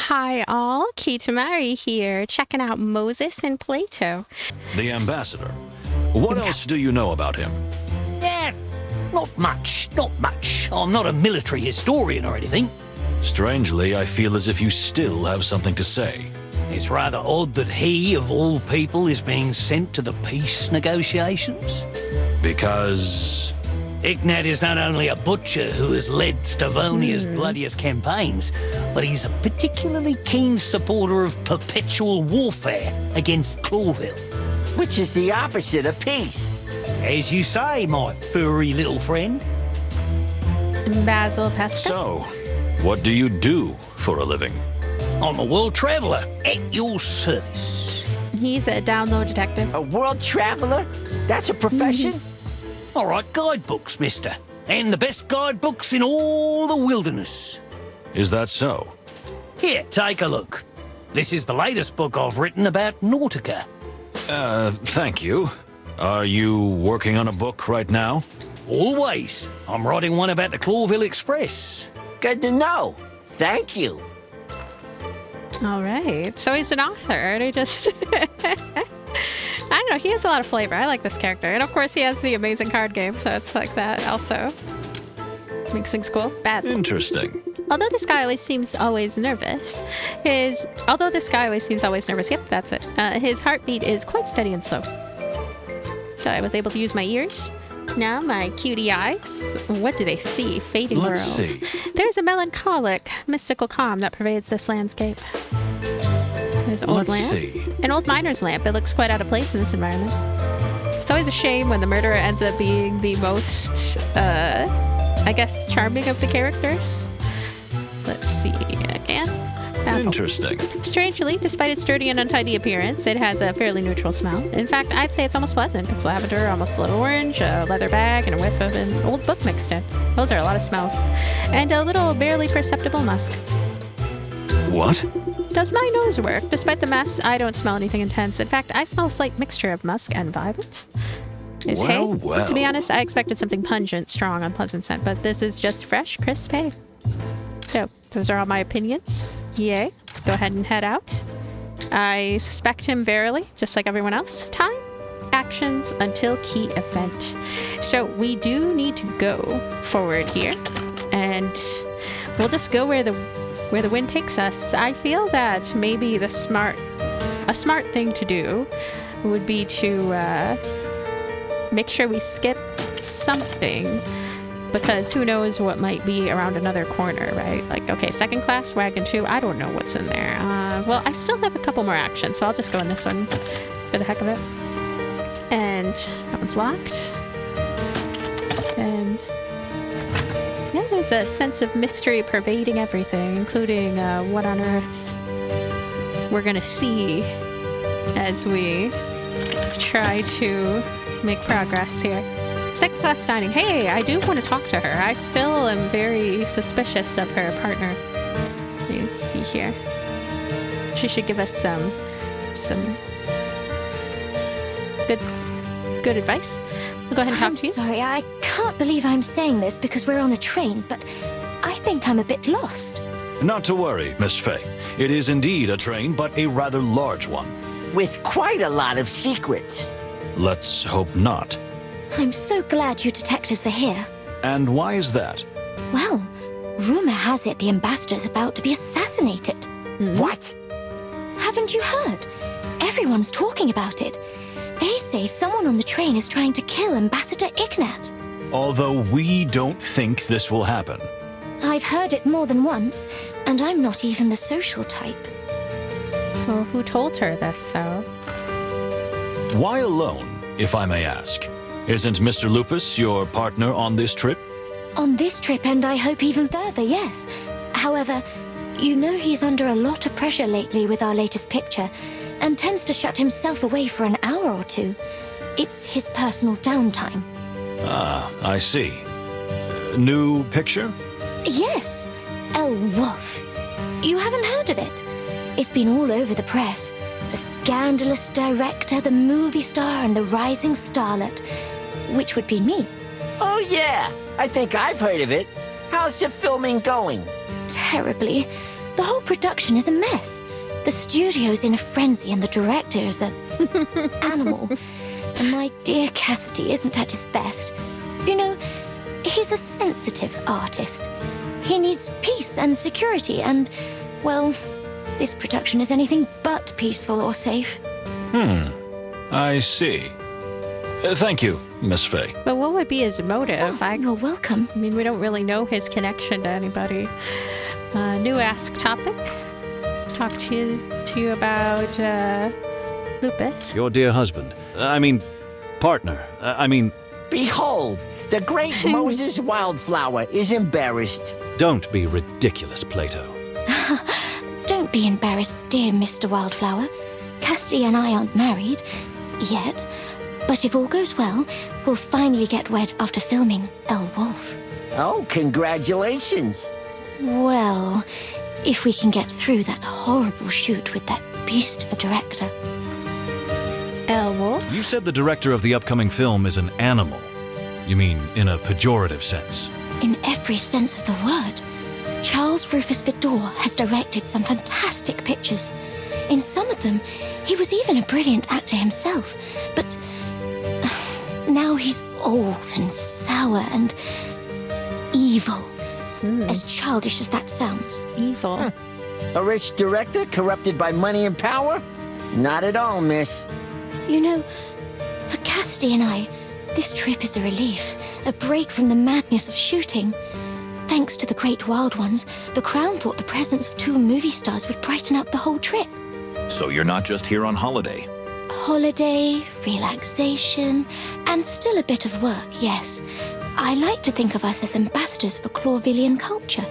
Hi all, Kitamari here, checking out Moses and Plato. The ambassador. What else do you know about him? Yeah, not much. I'm not a military historian or anything. Strangely, I feel as if you still have something to say. It's rather odd that he, of all people, is being sent to the peace negotiations. Because... Ignat is not only a butcher who has led Stavonia's bloodiest campaigns, but he's a particularly keen supporter of perpetual warfare against Clawville. Which is the opposite of peace. As you say, my furry little friend. Basil Pesca. So, what do you do for a living? I'm a world traveler at your service. He's a download detective. A world traveler? That's a profession? I write guidebooks, mister. And the best guidebooks in all the wilderness. Is that so? Here, take a look. This is the latest book I've written about Nautica. Thank you. Are you working on a book right now? Always. I'm writing one about the Clawville Express. Good to know. Thank you. All right, so he's an author, and he just... I don't know, he has a lot of flavor. I like this character. And of course he has the amazing card game, so it's like that also. Makes things cool. Basil. Interesting. Although this guy always seems nervous, yep, that's it. His heartbeat is quite steady and slow. So I was able to use my ears. Now my cutie eyes. What do they see? Fading Let's worlds. see. There's a melancholic, mystical calm that pervades this landscape. There's an old lamp. An old miner's lamp. It looks quite out of place in this environment. It's always a shame when the murderer ends up being the most, I guess, charming of the characters. Let's see again. Basil. Interesting. Strangely, despite its dirty and untidy appearance, it has a fairly neutral smell. In fact, I'd say it's almost pleasant. It's lavender, almost a little orange, a leather bag, and a whiff of an old book mixed in. Those are a lot of smells. And a little barely perceptible musk. What? Does my nose work? Despite the mess, I don't smell anything intense. In fact, I smell a slight mixture of musk and violet. There's hay. Well. To be honest, I expected something pungent, strong, unpleasant scent, but this is just fresh, crisp hay. So, those are all my opinions. Yay. Let's go ahead and head out. I suspect him verily, just like everyone else. Time, actions, until key event. So, we do need to go forward here, and we'll just go where the wind takes us. I feel that maybe a smart thing to do would be to make sure we skip something, because who knows what might be around another corner, right? Like, okay, second class wagon 2, I don't know what's in there. Well, I still have a couple more actions, so I'll just go in this one for the heck of it. And that one's locked. And yeah, there's a sense of mystery pervading everything, including what on earth we're gonna see as we try to make progress here. Second class dining. Hey, I do want to talk to her. I still am very suspicious of her partner. Let's see here. She should give us some good advice. We'll go ahead and talk to you. I'm sorry, I can't believe I'm saying this because we're on a train, but I think I'm a bit lost. Not to worry, Miss Fay. It is indeed a train, but a rather large one. With quite a lot of secrets. Let's hope not. I'm so glad you detectives are here. And why is that? Well, rumor has it the ambassador's about to be assassinated. What? Haven't you heard? Everyone's talking about it. They say someone on the train is trying to kill Ambassador Ignat. Although we don't think this will happen. I've heard it more than once, and I'm not even the social type. Well, who told her this, though? Why alone, if I may ask? Isn't Mr. Lupus your partner on this trip? On this trip, and I hope even further, yes. However, you know he's under a lot of pressure lately with our latest picture, and tends to shut himself away for an hour or two. It's his personal downtime. Ah, I see. New picture? Yes, El Wolf. You haven't heard of it? It's been all over the press. The scandalous director, the movie star, and the rising starlet. Which would be me. Oh yeah, I think I've heard of it. How's the filming going? Terribly. The The whole production is a mess. The studio's in a frenzy and the director is an animal. And my dear Cassidy isn't at his best. You know, he's a sensitive artist. He needs peace and security and, well, this production is anything but peaceful or safe. I see. Thank you, Miss Faye. But what would be his motive? You're welcome. I mean, we don't really know his connection to anybody. New ask topic. Let's talk to you about Lupus. Your dear husband. Partner. Behold, the great Moses Wildflower is embarrassed. Don't be ridiculous, Plato. Don't be embarrassed, dear Mr. Wildflower. Cassidy and I aren't married yet, but if all goes well, we'll finally get wed after filming El Wolf. Oh, congratulations. Well, if we can get through that horrible shoot with that beast of a director. El Wolf? You said the director of the upcoming film is an animal. You mean in a pejorative sense? In every sense of the word. Charles Rufus Vidor has directed some fantastic pictures. In some of them, he was even a brilliant actor himself. But now he's old and sour and evil. As childish as that sounds. Evil. A rich director corrupted by money and power? Not at all, miss. You know, for Cassidy and I, this trip is a relief, a break from the madness of shooting. Thanks to the Great Wild Ones, the Crown thought the presence of 2 movie stars would brighten up the whole trip. So you're not just here on holiday? Holiday, relaxation, and still a bit of work, yes. I like to think of us as ambassadors for Clawvillian culture.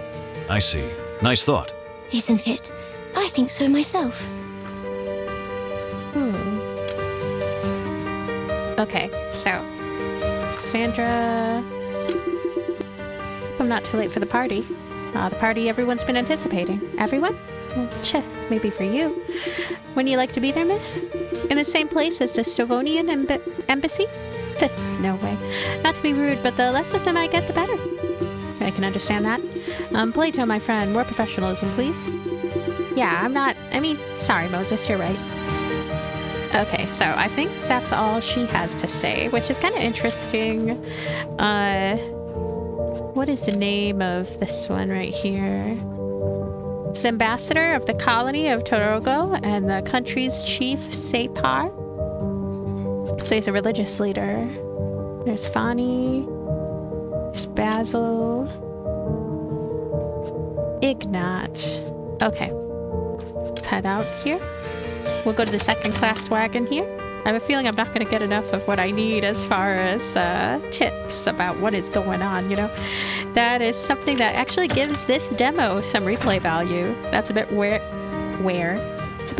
I see. Nice thought. Isn't it? I think so myself. Okay, so Sandra. Hope I'm not too late for the party. The party everyone's been anticipating. Everyone? Well, maybe for you. When you like to be there, miss? In the same place as the Stovonian embassy? No way. Not to be rude, but the less of them I get, the better. I can understand that. Plato, my friend, more professionalism, please. Yeah, sorry, Moses, you're right. Okay, so I think that's all she has to say, which is kind of interesting. What is the name of this one right here? It's the ambassador of the colony of Torogo and the country's chief Separ. So he's a religious leader. There's Fani. There's Basil. Ignat. Okay. Let's head out here. We'll go to the second class wagon here. I have a feeling I'm not going to get enough of what I need as far as tips about what is going on, you know. That is something that actually gives this demo some replay value. That's a bit It's a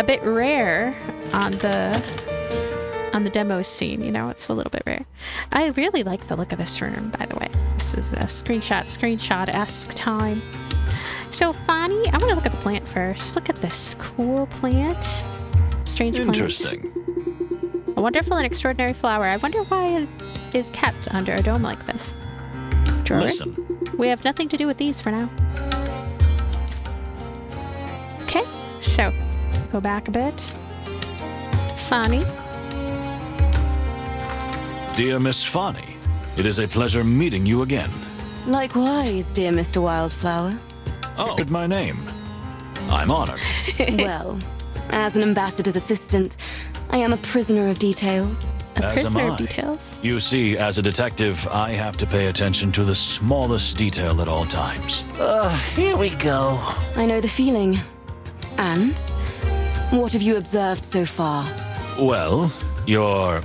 bit rare on the demo scene, you know. It's a little bit rare. I really like the look of this room, by the way. This is a screenshot-esque time. So, Fani, I want to look at the plant first. Look at this cool plant. Strange plant. Interesting. A wonderful and extraordinary flower. I wonder why it is kept under a dome like this. Drawer? Listen. We have nothing to do with these for now. Okay, so go back a bit. Fani. Dear Miss Fani, it is a pleasure meeting you again. Likewise, dear Mr. Wildflower. Oh, my name. I'm honored. Well, as an ambassador's assistant, I am a prisoner of details. A As am prisoner I. of details. You see, as a detective, I have to pay attention to the smallest detail at all times. Here we go. I know the feeling. And? What have you observed so far? Well, you're,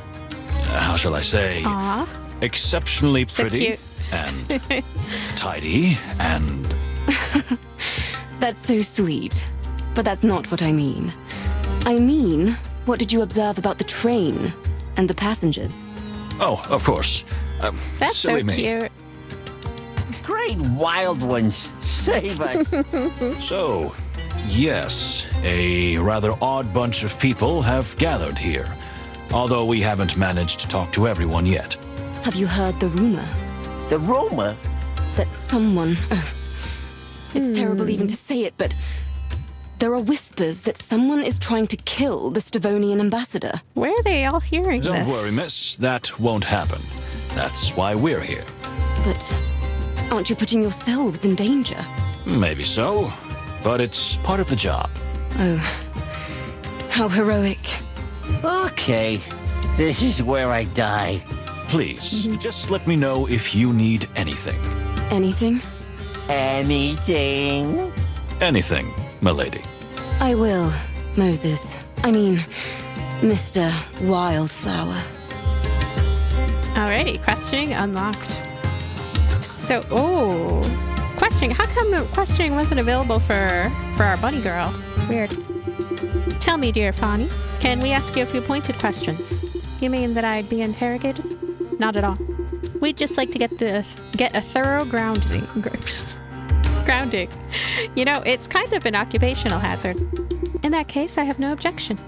how shall I say, Aw. exceptionally So pretty cute. and tidy and... That's so sweet. But that's not what I mean. I mean, what did you observe about the train and the passengers? Oh, of course. That's so silly me. cute. Great Wild Ones, save us. So, yes, a rather odd bunch of people have gathered here, although we haven't managed to talk to everyone yet. Have you heard the rumor The rumor? that someone, It's terrible even to say it, but there are whispers that someone is trying to kill the Stavonian ambassador. Where are they all hearing Don't this? worry, miss. That won't happen. That's why we're here. But aren't you putting yourselves in danger? Maybe so, but it's part of the job. Oh, how heroic. Okay, this is where I die. Please, just let me know if you need anything. Anything? Anything? Anything, milady. I will, Moses. I mean, Mr. Wildflower. Alrighty, questioning unlocked. So, questioning. How come questioning wasn't available for our bunny girl? Weird. Tell me, dear Fani, can we ask you a few pointed questions? You mean that I'd be interrogated? Not at all. We'd just like to get a thorough grounding. Grounding. You know, it's kind of an occupational hazard. In that case, I have no objection.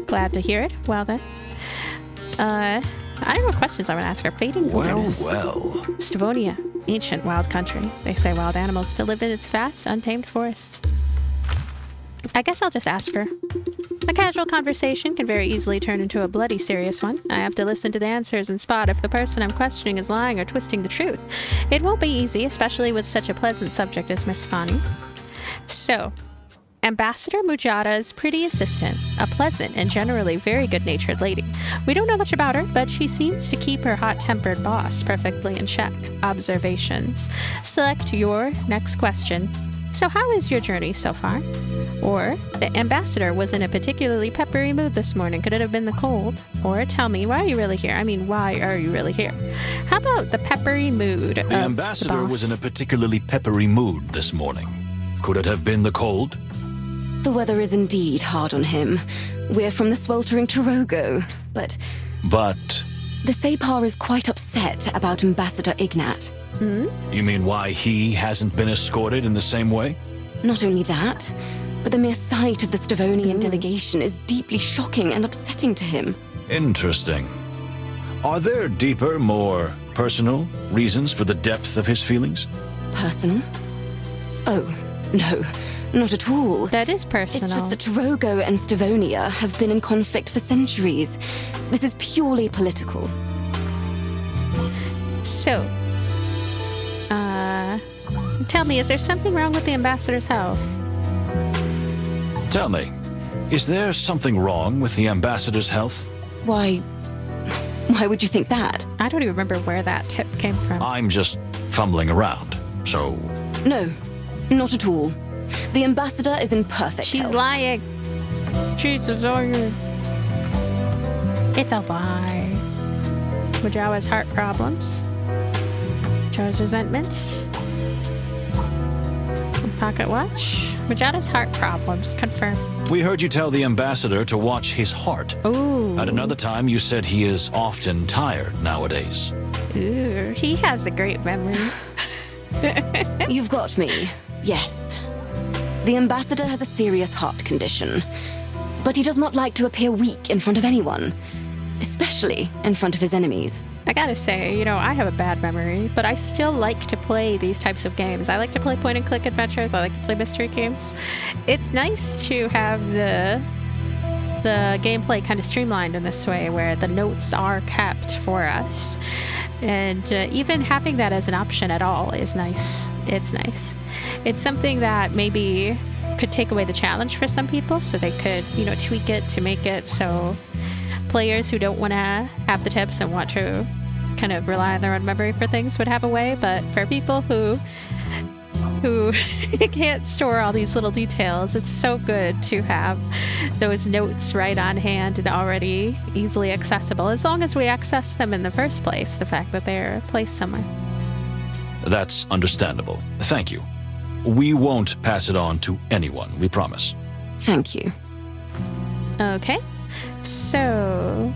Glad to hear it. Well then. I don't know what questions I want to ask her. Fading wilderness. Well. Stavonia, ancient wild country. They say wild animals still live in its vast, untamed forests. I guess I'll just ask her. A casual conversation can very easily turn into a bloody serious one. I have to listen to the answers and spot if the person I'm questioning is lying or twisting the truth. It won't be easy, especially with such a pleasant subject as Miss Fani. So, Ambassador Mujada's pretty assistant, a pleasant and generally very good-natured lady. We don't know much about her, but she seems to keep her hot-tempered boss perfectly in check. Observations. Select your next question. So how is your journey so far? Or, the ambassador was in a particularly peppery mood this morning. Could it have been the cold? Or, tell me, why are you really here? I mean, why are you really here? How about the peppery mood of The ambassador was in a particularly peppery mood this morning. Could it have been the cold? The weather is indeed hard on him. We're from the sweltering Torogo, but But the Separ is quite upset about Ambassador Ignat. you mean why he hasn't been escorted in the same way? Not only that, but the mere sight of the Stavonian delegation is deeply shocking and upsetting to him. Interesting. Are there deeper, more personal reasons for the depth of his feelings? Personal? Oh, no, not at all. That is personal. It's just that Torogo and Stavonia have been in conflict for centuries. This is purely political. So, tell me, is there something wrong with the ambassador's health? Tell me, is there something wrong with the ambassador's health? Why would you think that? I don't even remember where that tip came from. I'm just fumbling around, so... No, not at all. The ambassador is in perfect She's health. lying. Jesus, are you? It's a lie. Mujawa's heart problems. Mujawa's resentment. Pocket watch. Mujada's heart problems. Confirmed. We heard you tell the ambassador to watch his heart. Ooh. At another time, you said he is often tired nowadays. Ooh. He has a great memory. You've got me. Yes. The ambassador has a serious heart condition, but he does not like to appear weak in front of anyone, especially in front of his enemies. I gotta say, you know, I have a bad memory, but I still like to play these types of games. I like to play point-and-click adventures. I like to play mystery games. It's nice to have the gameplay kind of streamlined in this way, where the notes are kept for us. And even having that as an option at all is nice. It's nice. It's something that maybe could take away the challenge for some people, so they could, you know, tweak it to make it so players who don't want to have the tips and want to kind of rely on their own memory for things would have a way. But for people who can't store all these little details, it's so good to have those notes right on hand and already easily accessible, as long as we access them in the first place, the fact that they're placed somewhere. That's understandable. Thank you. We won't pass it on to anyone, we promise. Thank you. Okay. So,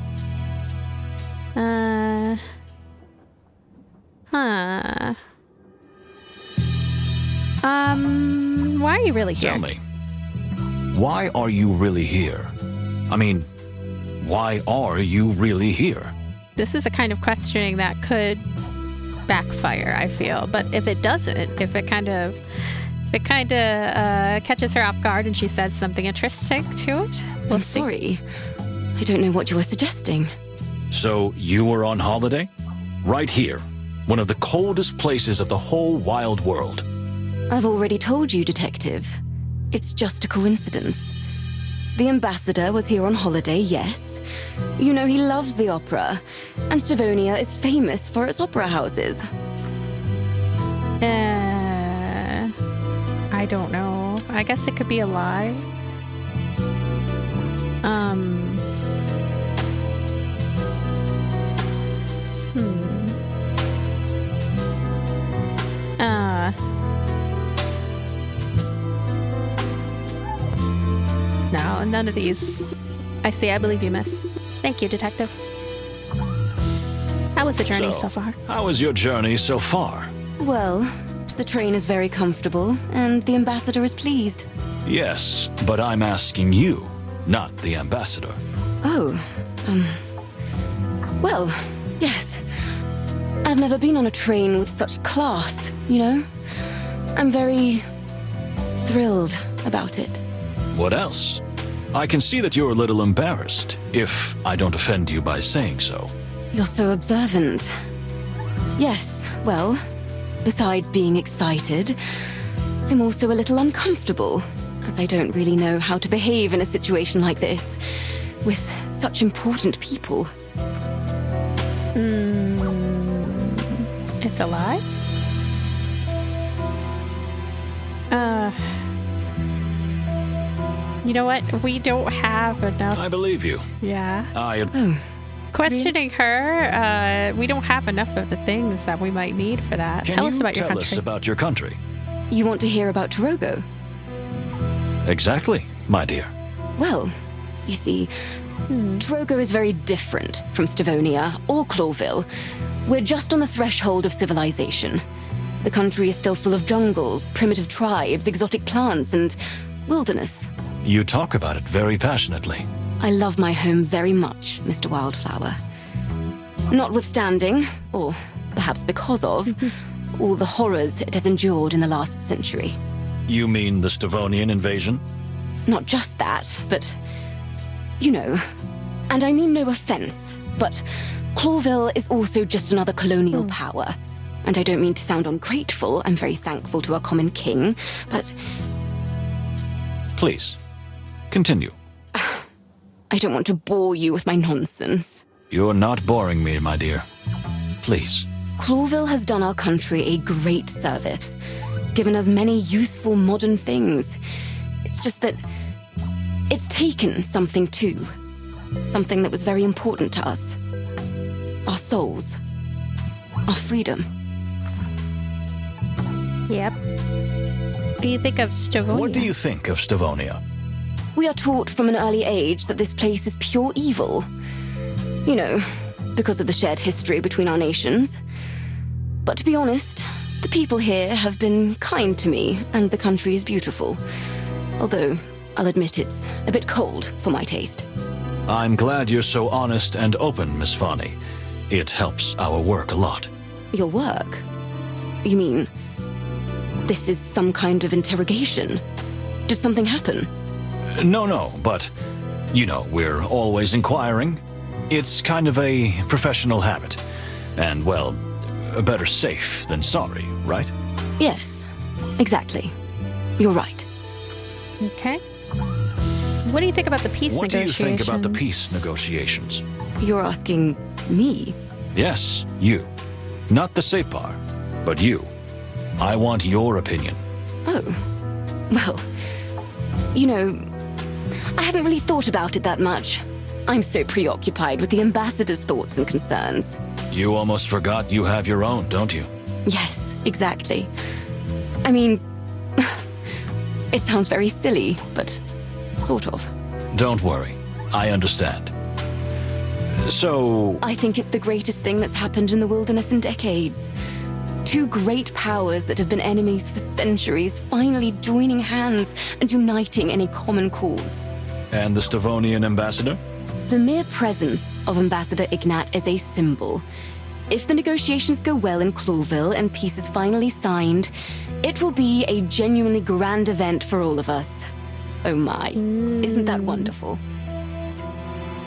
why are you really here? Tell me, why are you really here? I mean, why are you really here? This is a kind of questioning that could backfire, I feel. But if it doesn't, if it kind of It kind of catches her off guard and she says something interesting to it. I'm sorry. I don't know what you were suggesting. So you were on holiday? Right here, one of the coldest places of the whole wild world. I've already told you, Detective. It's just a coincidence. The ambassador was here on holiday, yes. You know he loves the opera, and Stavonia is famous for its opera houses. I don't know. I guess it could be a lie. No, none of these. I see. I believe you, miss. Thank you, Detective. How was the journey so far? How was your journey so far? Well, the train is very comfortable, and the ambassador is pleased. Yes, but I'm asking you, not the ambassador. Oh, well, yes. I've never been on a train with such class, you know? I'm very thrilled about it. What else? I can see that you're a little embarrassed, if I don't offend you by saying so. You're so observant. Yes, well, besides being excited, I'm also a little uncomfortable, as I don't really know how to behave in a situation like this, with such important people. It's a lie? You know what? We don't have enough. I believe you. Yeah. Questioning her, we don't have enough of the things that we might need for that. Can Tell us about your tell country. us about your country? You want to hear about Torogo? Exactly, my dear. Well, you see, Torogo is very different from Stavonia or Clawville. We're just on the threshold of civilization. The country is still full of jungles, primitive tribes, exotic plants, and wilderness. You talk about it very passionately. I love my home very much, Mr. Wildflower. Notwithstanding, or perhaps because of, all the horrors it has endured in the last century. You mean the Stavonian invasion? Not just that, but, you know, and I mean no offense, but Clawville is also just another colonial power. And I don't mean to sound ungrateful, I'm very thankful to our common king, but... Please, continue. I don't want to bore you with my nonsense. You're not boring me, my dear. Please. Clawville has done our country a great service, given us many useful modern things. It's just that it's taken something too. Something that was very important to us. Our souls. Our freedom. Yep. What do you think of Stavonia? What do you think of Stavonia? We are taught from an early age that this place is pure evil. You know, because of the shared history between our nations. But to be honest, the people here have been kind to me, and the country is beautiful. Although, I'll admit it's a bit cold for my taste. I'm glad you're so honest and open, Miss Fani. It helps our work a lot. Your work? You mean, this is some kind of interrogation? Did something happen? No, but, you know, we're always inquiring. It's kind of a professional habit. And, well, better safe than sorry, right? Yes, exactly. You're right. Okay. What do you think about the peace What do you negotiations? think about the peace negotiations? You're asking me? Yes, you. Not the Separ, but you. I want your opinion. Oh. Well, you know, I hadn't really thought about it that much. I'm so preoccupied with the ambassador's thoughts and concerns. You almost forgot you have your own, don't you? Yes, exactly. I mean, it sounds very silly, but sort of. Don't worry. I understand. So... I think it's the greatest thing that's happened in the wilderness in decades. Two great powers that have been enemies for centuries finally joining hands and uniting in a common cause. And the Stavonian ambassador? The mere presence of Ambassador Ignat is a symbol. if the negotiations go well in Clawville and peace is finally signed, it will be a genuinely grand event for all of us. Oh my, isn't that wonderful?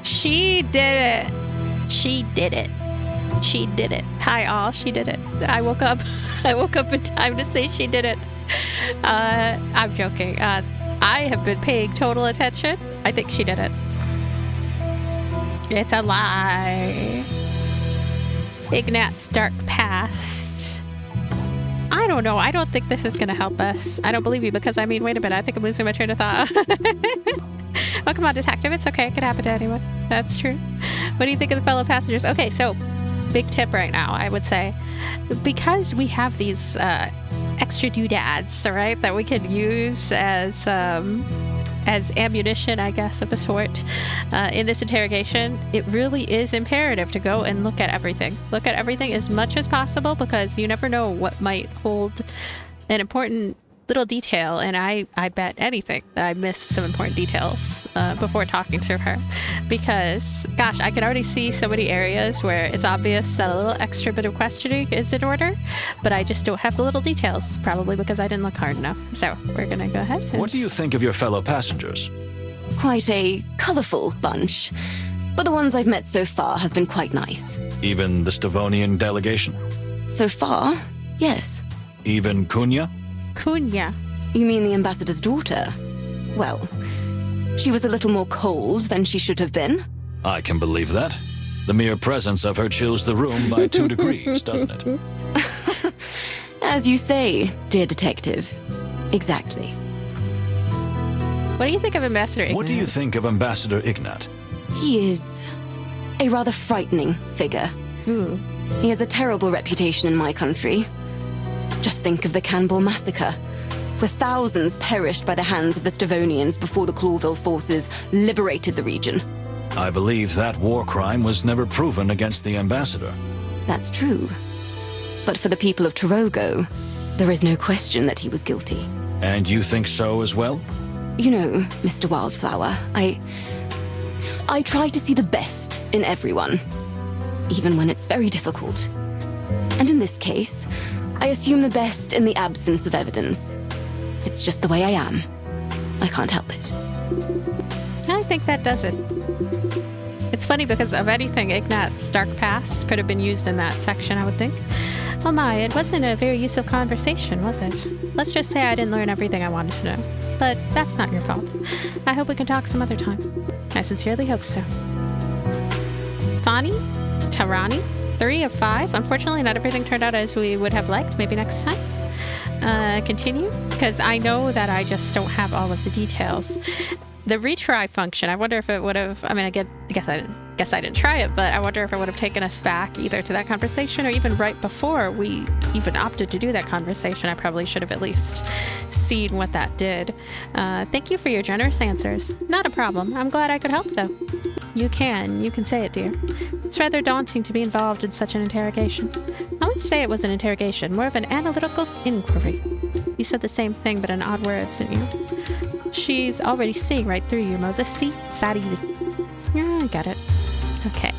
She did it. She did it. She did it. Hi all, she did it. I woke up in time to say she did it. I'm joking. I have been paying total attention. I think she did it. It's a lie. Ignat's dark past. I don't know. I don't think this is going to help us. I don't believe you because, I mean, wait a minute. I think I'm losing my train of thought. Oh, come on, detective. It's okay. It could happen to anyone. That's true. What do you think of the fellow passengers? Okay, so big tip right now, I would say. Because we have these extra doodads, right, that we can use as ammunition, I guess, of a sort, in this interrogation, it really is imperative to go and look at everything. Look at everything as much as possible because you never know what might hold an important little detail, and I bet anything that I missed some important details before talking to her, because gosh, I can already see so many areas where it's obvious that a little extra bit of questioning is in order, but I just don't have the little details, probably because I didn't look hard enough. So we're gonna go ahead and... What do you think of your fellow passengers? Quite a colourful bunch, but the ones I've met so far have been quite nice. Even the Stavonian delegation? So far, yes. Even Cunha? Cunha. You mean the ambassador's daughter? Well, she was a little more cold than she should have been. I can believe that. The mere presence of her chills the room by 2 degrees, doesn't it? As you say, dear detective. Exactly. What do you think of Ambassador Ignat? What do you think of Ambassador Ignat? He is a rather frightening figure. Ooh. He has a terrible reputation in my country. Just think of the Canberra massacre, where thousands perished by the hands of the Stavonians before the Clawville forces liberated the region. I believe that war crime was never proven against the ambassador. That's true. But for the people of Torogo, there is no question that he was guilty. And you think so as well? You know, Mr. Wildflower, I try to see the best in everyone, even when it's very difficult. And in this case, I assume the best in the absence of evidence. It's just the way I am. I can't help it. I think that does it. It's funny because of anything, Ignat's dark past could have been used in that section, I would think. Oh my, it wasn't a very useful conversation, was it? Let's just say I didn't learn everything I wanted to know. But that's not your fault. I hope we can talk some other time. I sincerely hope so. Fani? Tarani? 3 of 5. Unfortunately, not everything turned out as we would have liked. Maybe next time. Continue? Because I know that I just don't have all of the details. The retry function, I wonder if it would have... I mean, I guess I didn't try it, but I wonder if it would have taken us back either to that conversation or even right before we even opted to do that conversation. I probably should have at least seen what that did. Thank you for your generous answers. Not a problem. I'm glad I could help, though. You can say it, dear. It's rather daunting to be involved in such an interrogation. I wouldn't say it was an interrogation, more of an analytical inquiry. You said the same thing, but in odd words, didn't you? She's already seeing right through you, Moses. See? It's that easy. Yeah, I got it. Okay.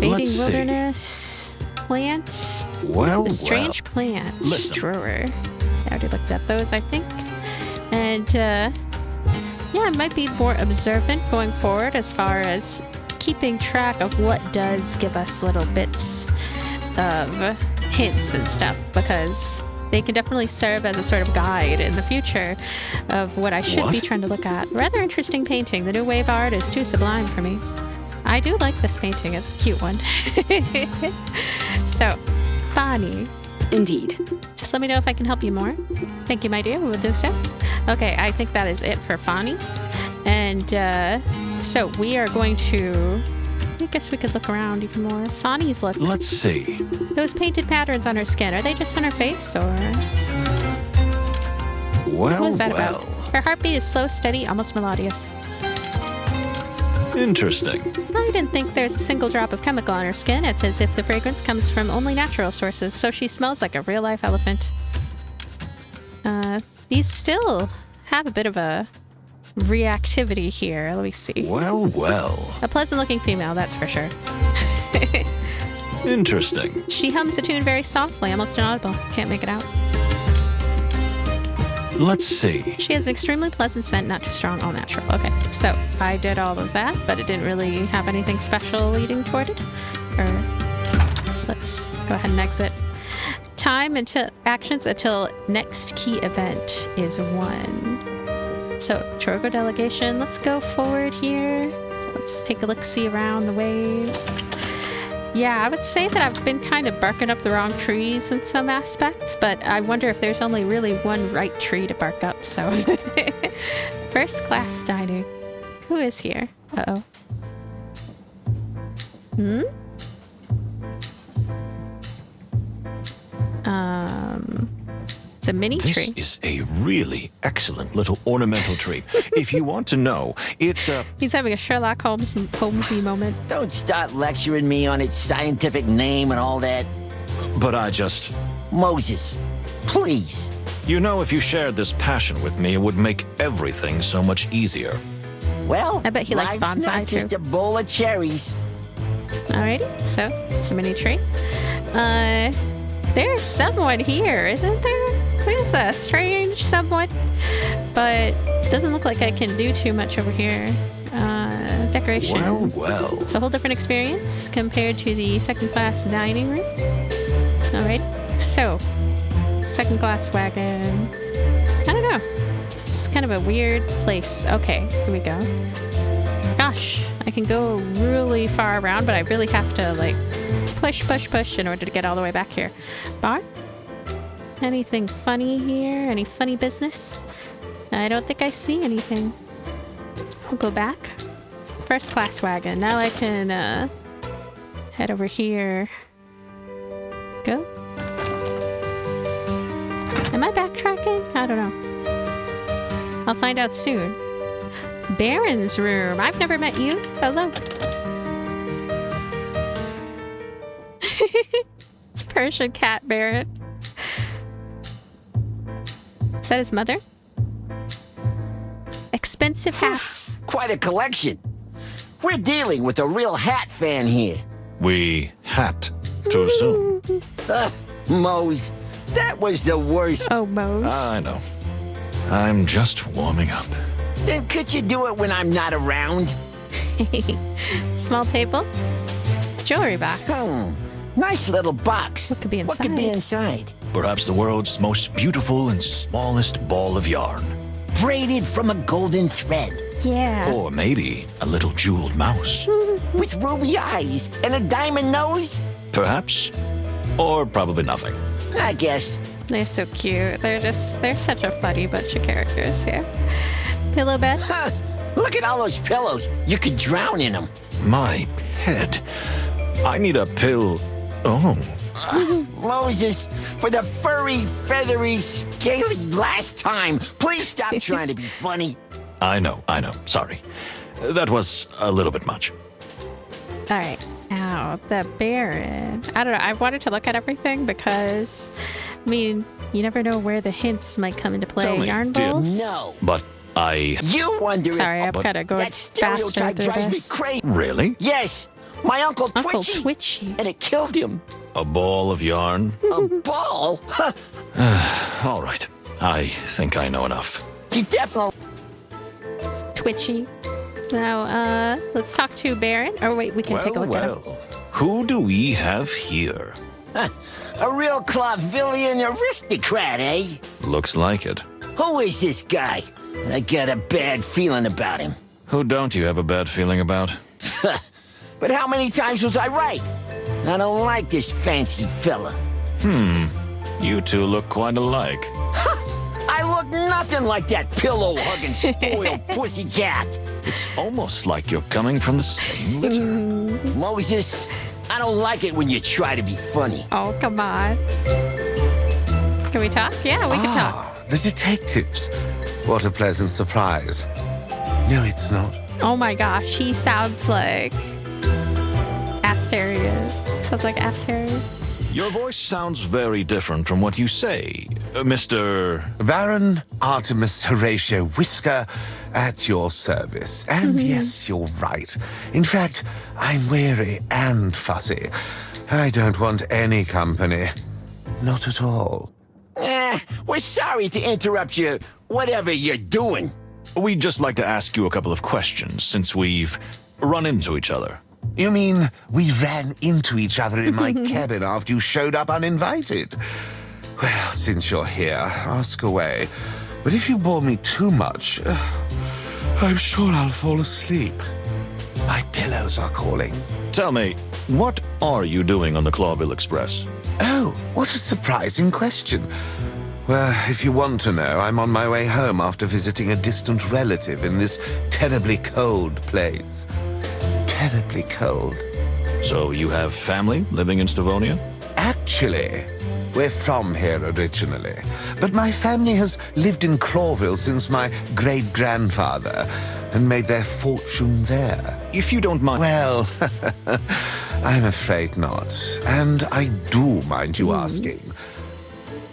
Fading wilderness plant. Well, the strange plant. Listen. Drawer. I already looked at those, I think. And, yeah, I might be more observant going forward as far as keeping track of what does give us little bits of hints and stuff, because they can definitely serve as a sort of guide in the future of what I should be trying to look at. Rather interesting painting. The new wave art is too sublime for me. I do like this painting. It's a cute one. So, Bonnie. Indeed. Just let me know if I can help you more. Thank you, my dear. We will do so. Okay, I think that is it for Fani. And so we are going to... I guess we could look around even more. Fani's look. Let's see. Those painted patterns on her skin, are they just on her face, or... Well, What is that about? Her heartbeat is slow, steady, almost melodious. Interesting. I didn't think there's a single drop of chemical on her skin. It's as if the fragrance comes from only natural sources, so she smells like a real-life elephant. These still have a bit of a reactivity here. Let me see. Well. A pleasant-looking female, that's for sure. Interesting. She hums a tune very softly, almost inaudible. Can't make it out. Let's see. She has an extremely pleasant scent, not too strong, all natural. Okay, so I did all of that, but it didn't really have anything special leading toward it. Or let's go ahead and exit. Time until actions until next key event is 1. So, Trogo delegation, let's go forward here. Let's take a look-see around the waves. Yeah, I would say that I've been kind of barking up the wrong trees in some aspects, but I wonder if there's only really one right tree to bark up, so. First class dining. Who is here? Uh-oh. It's a mini tree. This is a really excellent little ornamental tree. If you want to know, it's a... He's having a Sherlock Holmesy moment. Don't start lecturing me on its scientific name and all that. But I just... Moses, please. You know, if you shared this passion with me, it would make everything so much easier. Well, I bet he likes life's bonsai, not just too. a bowl of cherries. Alrighty, so it's a mini tree. There's someone here, isn't there? There's a strange someone, but doesn't look like I can do too much over here. Decoration. Well. It's a whole different experience compared to the second class dining room. Alright, so second class wagon. I don't know. It's kind of a weird place. Okay, here we go. Gosh, I can go really far around, but I really have to like push in order to get all the way back here. Bar? Anything funny here? Any funny business? I don't think I see anything. I'll go back. First class wagon. Now I can head over here. Go. Am I backtracking? I don't know. I'll find out soon. Baron's room. I've never met you. Hello. It's Persian cat Baron. Is that his mother? Expensive hats. Quite a collection. We're dealing with a real hat fan here. We had to assume. Mose, that was the worst. Oh, Mose. I know. I'm just warming up. Then could you do it when I'm not around? Small table. Jewelry box. Nice little box. What could be What could be inside? Perhaps the world's most beautiful and smallest ball of yarn. Braided from a golden thread. Yeah. Or maybe a little jeweled mouse. With ruby eyes and a diamond nose? Perhaps. Or probably nothing. I guess. They're so cute. They're such a funny bunch of characters here. Pillow bed. Huh. Look at all those pillows. You could drown in them. My head. I need a pill. Oh. Moses, for the furry, feathery, scaly last time, please stop trying to be funny. I know. Sorry. That was a little bit much. All right. Now, the Baron. I don't know. I wanted to look at everything because, I mean, you never know where the hints might come into play. Tell me, Yarn dear. balls? No. But I... You wonder Sorry, if... I've got to go that faster stereotype through drives me this. crazy. Really? Yes, my Uncle Uncle Twitchy. Twitchy. And it killed him. A ball of yarn? A ball? All right. I think I know enough. You definitely... Twitchy. Now, let's talk to Baron. Or wait, we can take a look at him. Who do we have here? A real Clawvillian aristocrat, eh? Looks like it. Who is this guy? I got a bad feeling about him. Who don't you have a bad feeling about? But how many times was I right? I don't like this fancy fella. You two look quite alike. I look nothing like that pillow-hugging, spoiled pussycat. It's almost like you're coming from the same litter. Moses, I don't like it when you try to be funny. Oh, come on. Can we talk? Yeah, we can talk. The detectives. What a pleasant surprise. No, it's not. Oh my gosh, he sounds like Asteria. Sounds like Asteria. Your voice sounds very different from what you say, Mr. Baron Artemis Horatio Whisker at your service. And yes, you're right. In fact, I'm wary and fussy. I don't want any company. Not at all. We're sorry to interrupt you, whatever you're doing. We'd just like to ask you a couple of questions since we've run into each other. You mean we ran into each other in my cabin after you showed up uninvited? Well, since you're here, ask away. But if you bore me too much, I'm sure I'll fall asleep. My pillows are calling. Tell me, what are you doing on the Clawville Express? Oh, what a surprising question. Well, if you want to know, I'm on my way home after visiting a distant relative in this terribly cold place. Terribly cold. So you have family living in Stavonia? Actually, we're from here originally, but my family has lived in Clawville since my great-grandfather and made their fortune there. If you don't mind... Well, I'm afraid not. And I do mind you asking.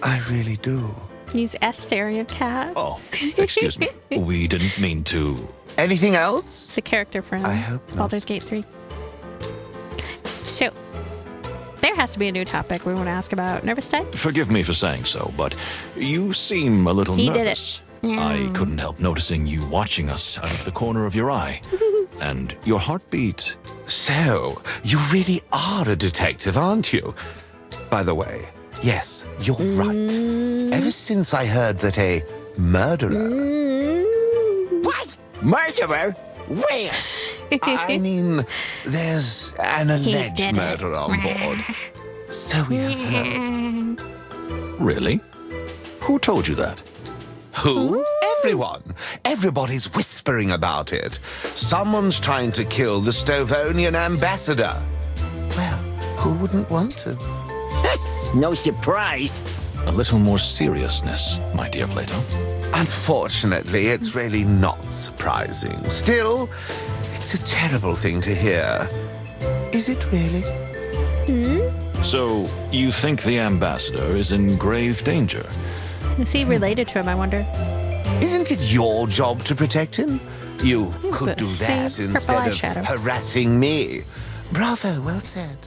I really do. He's Asterian cat. Oh, excuse me. We didn't mean to... Anything else? It's a character from I hope not. Baldur's Gate 3. So, there has to be a new topic we want to ask about. Nervous type? Forgive me for saying so, but you seem a little He nervous. did it. I couldn't help noticing you watching us out of the corner of your eye. And your heartbeat... So, you really are a detective, aren't you? By the way, yes, you're right. Ever since I heard that a murderer... What? Murderer? Where? I mean, there's an alleged did it. murderer on board. So we have heard. Really? Who told you that? Who? Everyone. Everybody's whispering about it. Someone's trying to kill the Stovonian ambassador. Well, who wouldn't want to? No surprise. A little more seriousness, my dear Plato. Unfortunately, it's really not surprising. Still, it's a terrible thing to hear. Is it really? So, you think the ambassador is in grave danger? Is he related to him, I wonder? Isn't it your job to protect him? You could the do that same instead purple of eyeshadow. harassing me. Bravo, well said.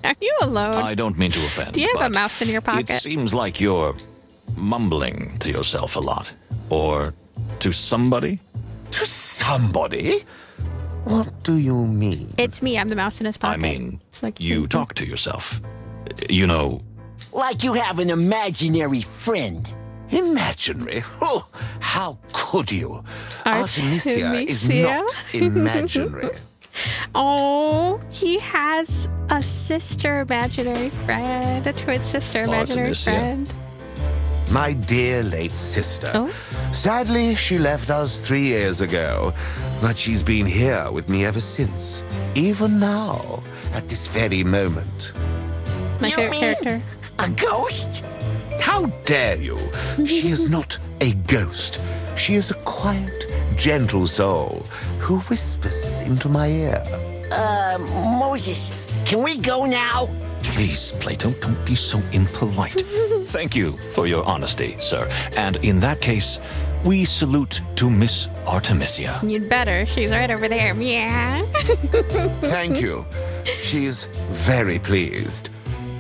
Are you alone? I don't mean to offend. Do you have a but mouse in your pocket? It seems like you're mumbling to yourself a lot. Or to somebody? To somebody? What do you mean? It's me. I'm the mouse in his pocket. I mean, It's like you talk to yourself. You know, Like you have an imaginary friend. Imaginary? Oh, how could you? Artemisia is Artemisia? not imaginary. Oh, he has a sister imaginary friend, a twin sister imaginary Artemisia? friend. My dear late sister. Oh? Sadly, she left us 3 years ago, but she's been here with me ever since. Even now, at this very moment. My You favorite mean character. A ghost? How dare you? She is not a ghost. She is a quiet, gentle soul who whispers into my ear. Moses, can we go now? please, Plato, don't be so impolite. Thank you for your honesty, sir. And in that case, we salute to Miss Artemisia. You'd better. She's right over there. Yeah. Thank you. She's very pleased.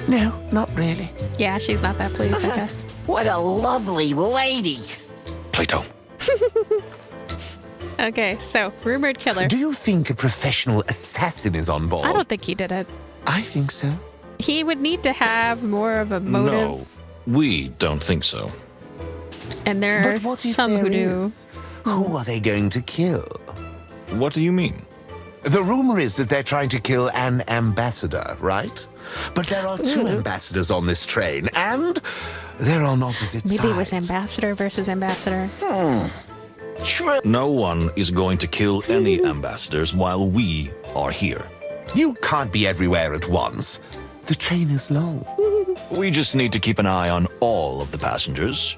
No, not really. Yeah, she's not that pleased, I guess. What a lovely lady. Plato. Okay, so rumored killer. Do you think a professional assassin is on board? I don't think he did it. I think so. He would need to have more of a motive. No, we don't think so. And there are But what if some there who do. is? Who are they going to kill? What do you mean? The rumor is that they're trying to kill an ambassador, right? But there are two ambassadors on this train, and they're on opposite sides. Maybe it was ambassador versus ambassador. True. No one is going to kill any ambassadors while we are here. You can't be everywhere at once. The train is long. We just need to keep an eye on all of the passengers,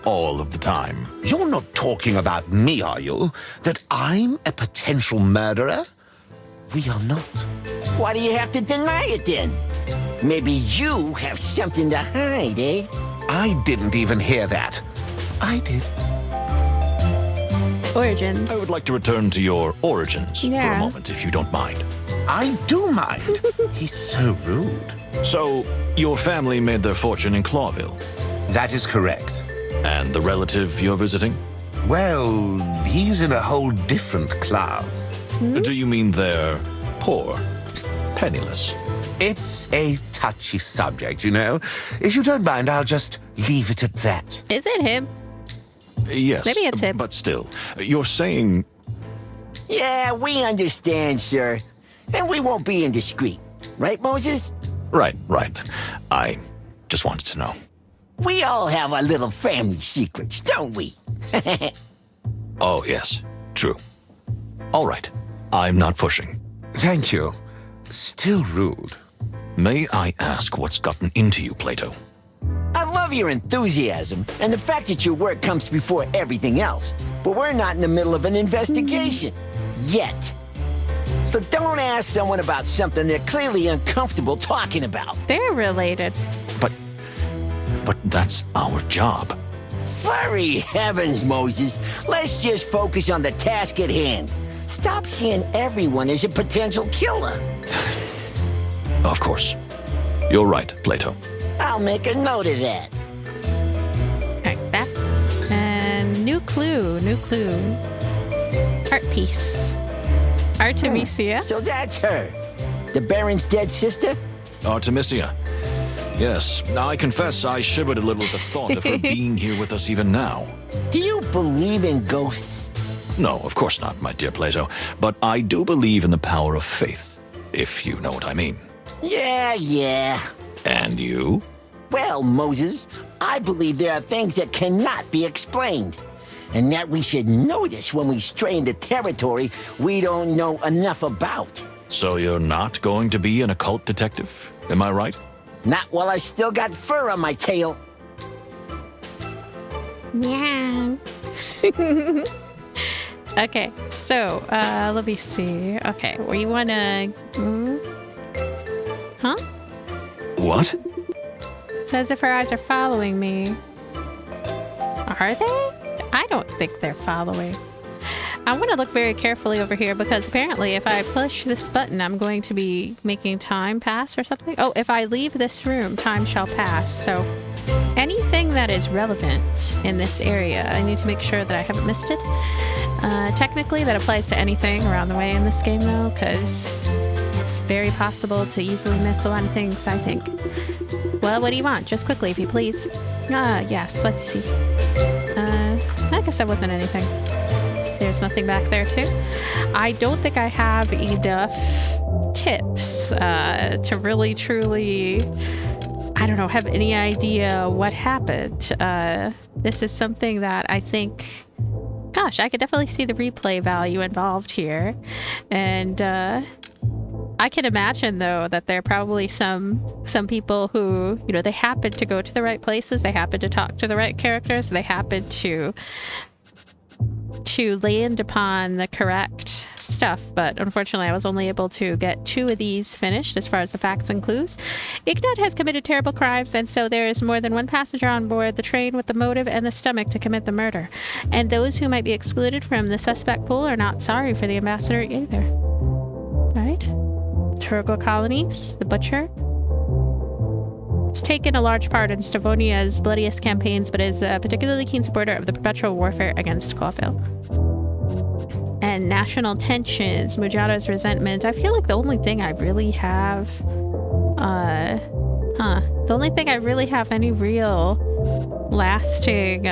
all of the time. You're not talking about me, are you? That I'm a potential murderer? We are not. Why do you have to deny it then? Maybe you have something to hide, eh? I didn't even hear that. I did. Origins. I would like to return to your origins for Yeah. a moment, if you don't mind. I do mind. He's so rude. So, your family made their fortune in Clawville, That is correct. and the relative you're visiting? Well, he's in a whole different class. Do you mean they're poor, penniless? It's a touchy subject, you know. If you don't mind, I'll just leave it at that. Is it him? Yes, Maybe it's him. but still, you're saying... Yeah, we understand, sir. And we won't be indiscreet. Right, Moses? Right. I just wanted to know. We all have our little family secrets, don't we? Oh, yes, true. All right, I'm not pushing. Thank you. Still rude. May I ask what's gotten into you, Plato? I love your enthusiasm and the fact that your work comes before everything else. But we're not in the middle of an investigation. Yet. So don't ask someone about something they're clearly uncomfortable talking about. They're related. But that's our job. Furry heavens, Moses. Let's just focus on the task at hand. Stop seeing everyone as a potential killer. Of course. You're right, Plato. I'll make a note of that. Okay, that. And new clue. Art piece. Artemisia. So that's her. The Baron's dead sister? Artemisia. Yes, I confess I shivered a little at the thought of her being here with us even now. Do you believe in ghosts? No, of course not, my dear Plato. But I do believe in the power of faith, if you know what I mean. Yeah. And you? Well, Moses, I believe there are things that cannot be explained. And that we should notice when we stray into territory we don't know enough about. So you're not going to be an occult detective? Am I right? Not while I still got fur on my tail. Yeah. Okay, so let me see. Okay, we wanna. Huh? What? It's as if her eyes are following me. Are they? I don't think they're following. I want to look very carefully over here because apparently if I push this button, I'm going to be making time pass or something. Oh, if I leave this room, time shall pass. So anything that is relevant in this area, I need to make sure that I haven't missed it. Technically, that applies to anything around the way in this game, though, because it's very possible to easily miss a lot of things, I think. Well, what do you want? Just quickly, if you please. Yes, let's see. I guess that wasn't anything. There's nothing back there, too. I don't think I have enough tips to really, truly, I don't know, have any idea what happened. This is something that I think, gosh, I could definitely see the replay value involved here. And I can imagine, though, that there are probably some people who, you know, they happen to go to the right places, they happen to talk to the right characters, they happen to land upon the correct stuff, but unfortunately I was only able to get 2 of these finished as far as the facts and clues. Ignat has committed terrible crimes, and so there is more than one passenger on board the train with the motive and the stomach to commit the murder. And those who might be excluded from the suspect pool are not sorry for the ambassador either. Right? Turgo colonies, the butcher. He's taken a large part in Stavonia's bloodiest campaigns, but is a particularly keen supporter of the perpetual warfare against Clawville. And national tensions, Mujada's resentment. I feel like the only thing I really have... The only thing I really have any real lasting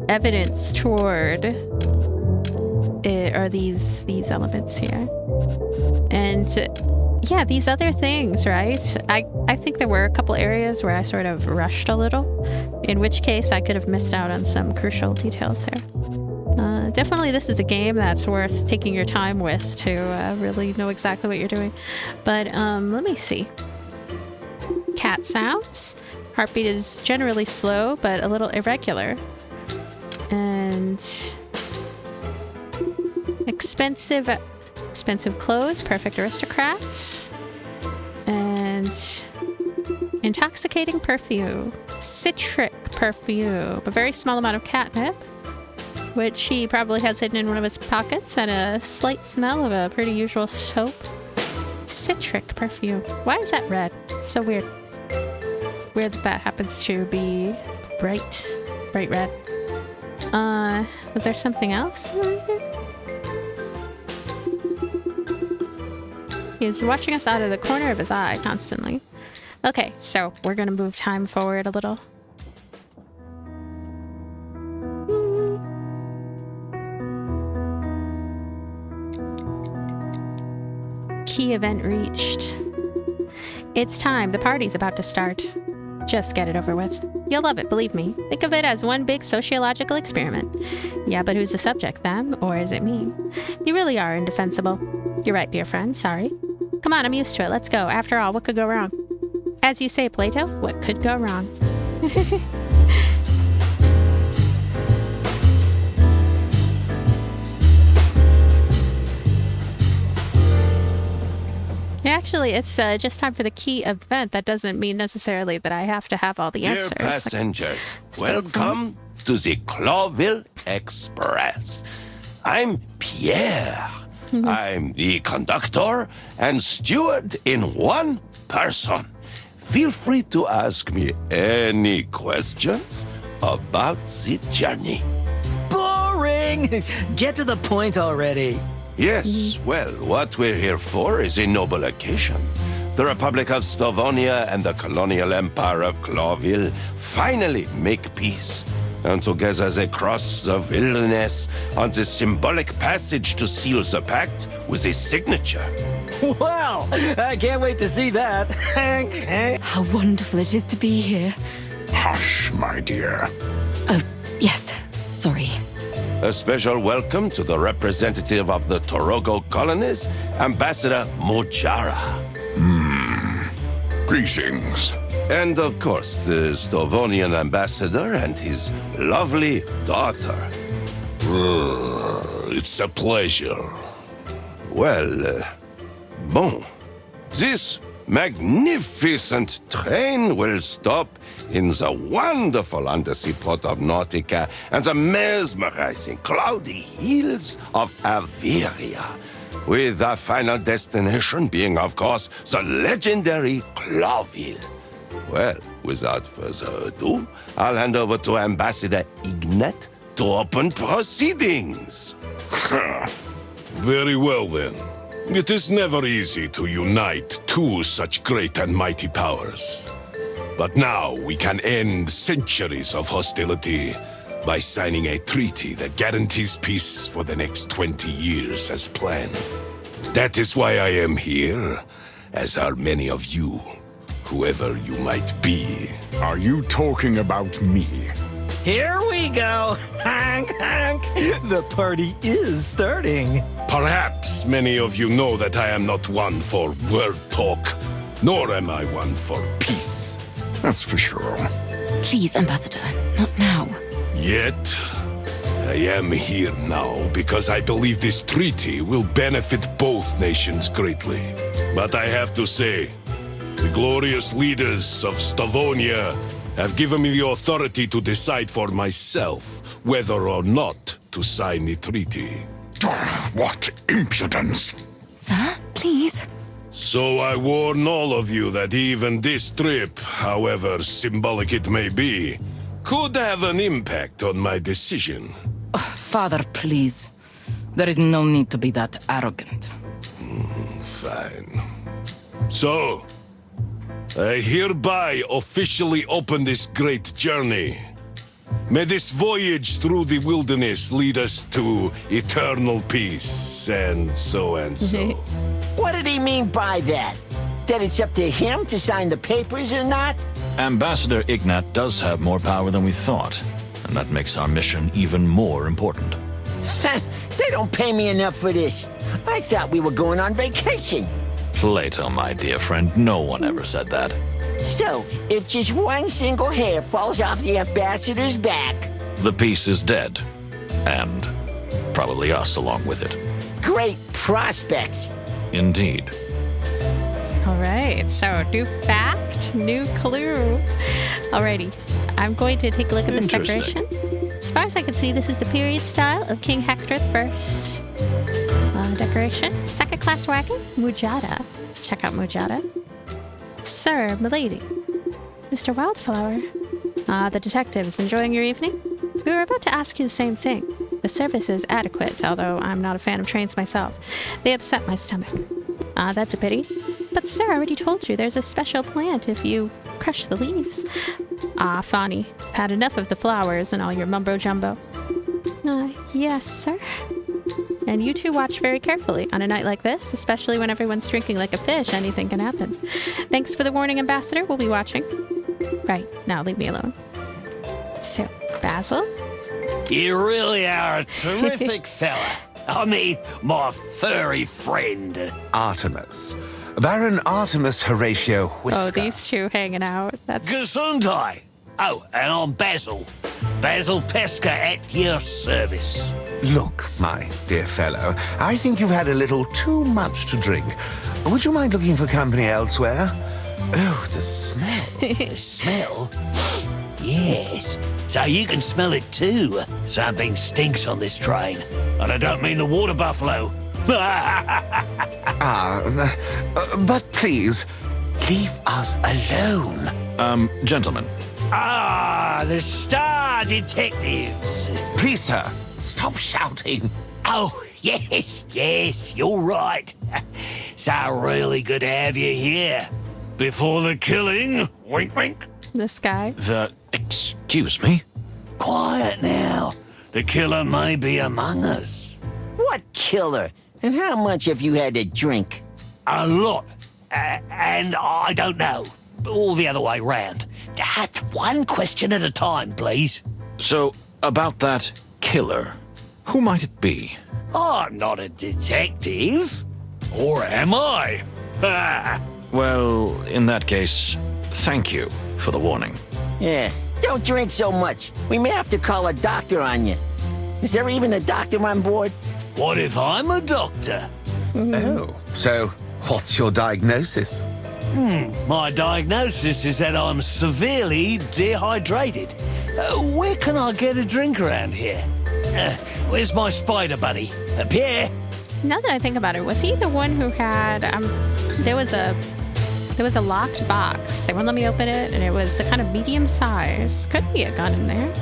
evidence toward are these elements here. And yeah, these other things, right? I think there were a couple areas where I sort of rushed a little, in which case I could have missed out on some crucial details there. Definitely this is a game that's worth taking your time with to really know exactly what you're doing. But let me see. Cat sounds. Heartbeat is generally slow, but a little irregular. And expensive clothes, perfect aristocrat. And intoxicating perfume, citric perfume, a very small amount of catnip. which he probably has hidden in one of his pockets, and a slight smell of a pretty usual soap. Citric perfume. Why is that red? It's so weird. Weird that happens to be bright red. Was there something else over here? He's watching us out of the corner of his eye constantly. Okay, so we're gonna move time forward a little. Key event reached. It's time. The party's about to start. Just get it over with. You'll love it, believe me. Think of it as one big sociological experiment. Yeah, but who's the subject, them, or is it me? You really are indefensible. You're right, dear friend. Sorry. Come on, I'm used to it. Let's go. After all, what could go wrong? As you say, Plato, what could go wrong? Actually, it's just time for the key event. That doesn't mean necessarily that I have to have all the answers. Dear passengers, welcome to the Clawville Express. I'm Pierre. I'm the conductor and steward in one person. Feel free to ask me any questions about the journey. Boring! Get to the point already. Yes, well, what we're here for is a noble occasion. The Republic of Slavonia and the colonial empire of Clawville finally make peace. And together they cross the wilderness on the symbolic passage to seal the pact with a signature. Wow! I can't wait to see that. How wonderful it is to be here. Hush, my dear. Oh, yes. Sorry. A special welcome to the representative of the Torogo colonies, Ambassador Mojara. Greetings. And of course, the Slavonian ambassador and his lovely daughter. It's a pleasure. Well, bon. This magnificent train will stop in the wonderful undersea port of Nautica and the mesmerizing cloudy hills of Averia, with our final destination being, of course, the legendary Clawville. Well, without further ado, I'll hand over to Ambassador Ignat to open proceedings. Very well, then. It is never easy to unite two such great and mighty powers. But now we can end centuries of hostility by signing a treaty that guarantees peace for the next 20 years as planned. That is why I am here, as are many of you, whoever you might be. Are you talking about me? Here we go! Honk, honk! The party is starting. Perhaps many of you know that I am not one for word talk, nor am I one for peace. That's for sure. Please, Ambassador, not now. Yet, I am here now because I believe this treaty will benefit both nations greatly. But I have to say, the glorious leaders of Slavonia have given me the authority to decide for myself whether or not to sign the treaty. What impudence! Sir, please. So I warn all of you that even this trip, however symbolic it may be, could have an impact on my decision. Father, please. There is no need to be that arrogant. Fine. So, I hereby officially open this great journey. May this voyage through the wilderness lead us to eternal peace, and so and so. What did he mean by that? That it's up to him to sign the papers or not? Ambassador Ignat does have more power than we thought, and that makes our mission even more important. They don't pay me enough for this. I thought we were going on vacation. Plato, my dear friend, no one ever said that. So, if just one single hair falls off the ambassador's back... The peace is dead. And probably us along with it. Great prospects. Indeed. All right, so new fact, new clue. Alrighty, I'm going to take a look at this Interesting. decoration. It's far as I can see, this is the period style of King Hector I. Decoration. Second-class wagon. Mujada. Let's check out Mujada. Sir, milady. Mr. Wildflower. The detectives, enjoying your evening? We were about to ask you the same thing. The service is adequate, although I'm not a fan of trains myself. They upset my stomach. That's a pity. But sir, I already told you there's a special plant if you crush the leaves. Fani, I've had enough of the flowers and all your mumbo-jumbo. Yes, sir. And you two watch very carefully. On a night like this, especially when everyone's drinking like a fish, anything can happen. Thanks for the warning, Ambassador. We'll be watching. Right, now leave me alone. So, Basil? You really are a terrific fella. I mean, my furry friend. Artemis. Baron Artemis Horatio Whisker. Oh, these two hanging out. That's... Gesundheit. Oh, and I'm Basil. Basil Pesca at your service. Look, my dear fellow, I think you've had a little too much to drink. Would you mind looking for company elsewhere? Oh, the smell. The smell? Yes. So you can smell it too. Something stinks on this train. And I don't mean the water buffalo. But please, leave us alone. Gentlemen. The Star Detectives. Please, sir, stop shouting. Oh, yes, you're right. So really good to have you here. Before the killing, wink, wink. This guy. Excuse me? Quiet now. The killer may be among us. What killer? And how much have you had to drink? A lot. And I don't know. All the other way round. One question at a time, please. So, about that killer, who might it be? I'm not a detective. Or am I? Well, in that case, thank you for the warning. Yeah, don't drink so much. We may have to call a doctor on you. Is there even a doctor on board? What if I'm a doctor? Oh, so what's your diagnosis? My diagnosis is that I'm severely dehydrated. Where can I get a drink around here? Where's my spider buddy? Pierre? Now that I think about it, was he the one who had, there was a locked box. They wouldn't let me open it, and it was a kind of medium size. Could be a gun in there.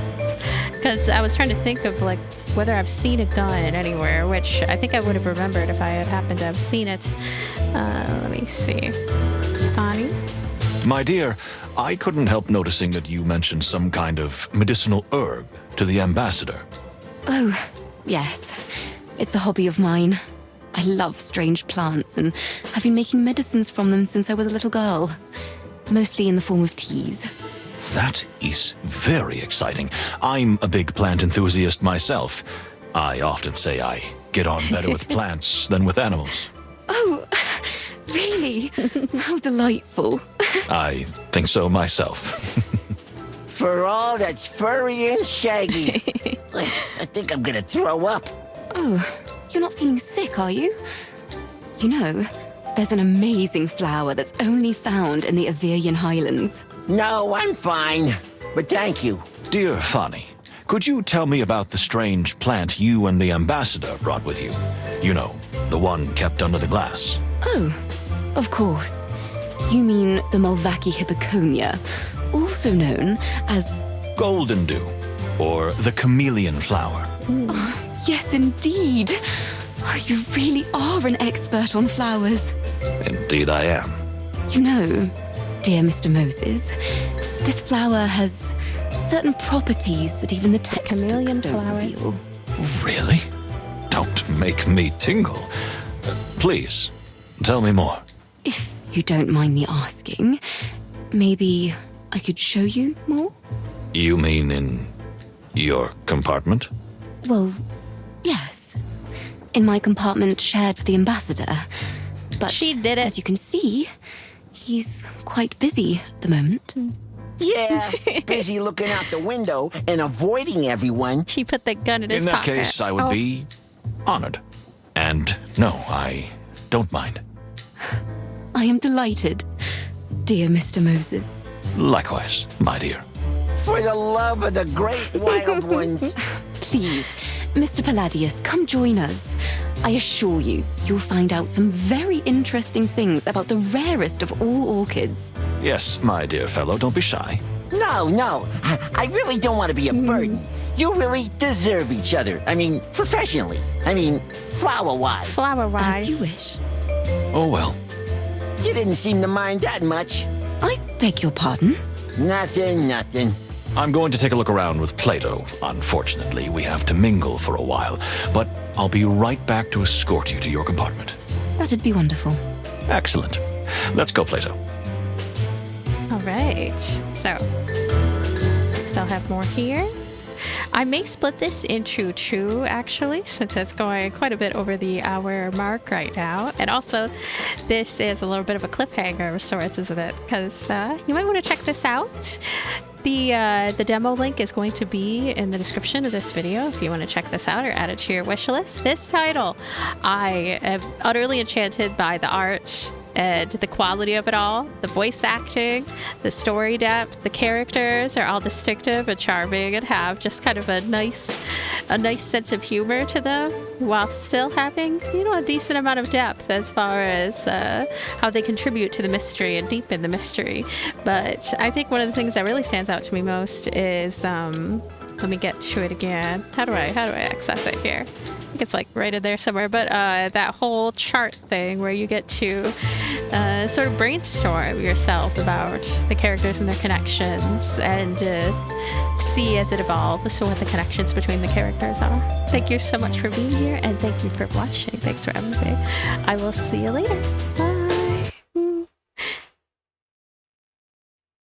Because I was trying to think of, like, whether I've seen a gun anywhere, which I think I would have remembered if I had happened to have seen it. Let me see. Bonnie? My dear, I couldn't help noticing that you mentioned some kind of medicinal herb to the ambassador. Oh, yes. It's a hobby of mine. I love strange plants, and I've been making medicines from them since I was a little girl. Mostly in the form of teas. That is very exciting. I'm a big plant enthusiast myself. I often say I get on better with plants than with animals. Oh, really? How delightful. I think so myself. For all that's furry and shaggy. I think I'm gonna throw up. Oh, you're not feeling sick, are you? You know, there's an amazing flower that's only found in the Averian Highlands. No, I'm fine. But thank you. Dear Fani, could you tell me about the strange plant you and the ambassador brought with you? You know, the one kept under the glass. Oh, of course. You mean the Mulvaki hippoconia, also known as... Golden dew, or the chameleon flower. Oh, yes, indeed. Oh, you really are an expert on flowers. Indeed I am. You know, dear Mr. Moses, this flower has certain properties that even the textbooks don't reveal. Really? Don't make me tingle. Please, tell me more. If you don't mind me asking, maybe I could show you more? You mean in your compartment? Well, yes. In my compartment shared with the ambassador. But she did it. As you can see, he's quite busy at the moment. Yeah, busy looking out the window and avoiding everyone. She put the gun in his pocket. In that case, I would be honored. And no, I don't mind. I am delighted, dear Mr. Moses. Likewise, my dear. For the love of the great wild ones. Please, Mr. Palladius, come join us. I assure you, you'll find out some very interesting things about the rarest of all orchids. Yes, my dear fellow, don't be shy. No. I really don't want to be a burden. You really deserve each other. I mean, professionally. I mean, flower-wise. Flower-wise. As you wish. Oh, well. You didn't seem to mind that much. I beg your pardon? Nothing. I'm going to take a look around with Plato. Unfortunately, we have to mingle for a while, but I'll be right back to escort you to your compartment. That'd be wonderful. Excellent. Let's go, Plato. All right. So, still have more here. I may split this into two, actually, since it's going quite a bit over the hour mark right now. And also, this is a little bit of a cliffhanger of sorts, isn't it? Because you might want to check this out. The demo link is going to be in the description of this video if you want to check this out or add it to your wish list. This title, I am utterly enchanted by the art and the quality of it all. The voice acting, the story depth, the characters are all distinctive and charming and have just kind of a nice sense of humor to them while still having, a decent amount of depth as far as how they contribute to the mystery and deepen the mystery. But I think one of the things that really stands out to me most is, let me get to it again. How do I access it here? I think it's like right in there somewhere, but that whole chart thing where you get to sort of brainstorm yourself about the characters and their connections and see as it evolves what the connections between the characters are. Thank you so much for being here, and thank you for watching. Thanks for everything. I will see you later. Bye.